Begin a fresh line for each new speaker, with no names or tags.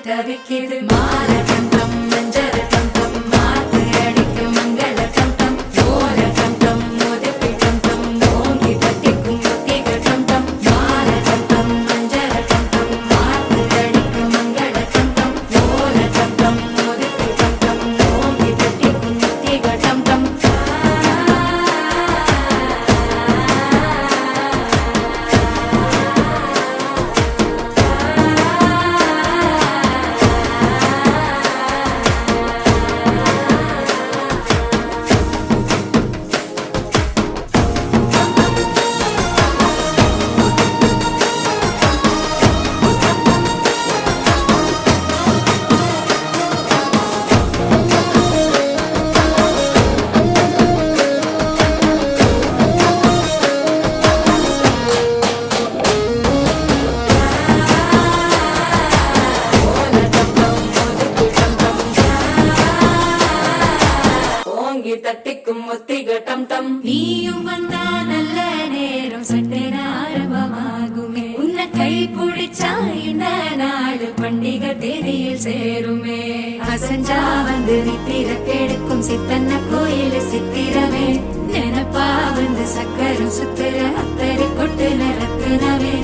தவிக்கிது மால கண்டம் மஞ்சள் கண்டம் மாத்து அடிக்கும் மங்கள கண்டம் ஓர கண்டம் மோதிப்பி கண்டம் ஓங்கி தட்டிக்கும் முத்திக கண்டம் மால கண்டம் மஞ்சள் கண்டம் மாத்து அடிக்கும் மங்கள கண்டம் ஓர கண்டம் மோதிப்பி கண்டம் ஓங்கி தட்டிக்கும் முத்திக கண்டம் தட்டிக்கும் முத்திக டம் டம் நீயும் வந்தா நல்ல நேரம் சட்டென ஆரம்பமாகுமே உன்னை கை பிடிச்சா இந்த நாடு பண்டிகை தேதியில் சேருமே அசஞ்சா வந்து நித்திர கெடுக்கும் சித்தன்ன கோயில் சித்திரமே நினைப்பா வந்து சக்கரம் சுத்துற அத்தரை கொட்டு நிறத்துனவே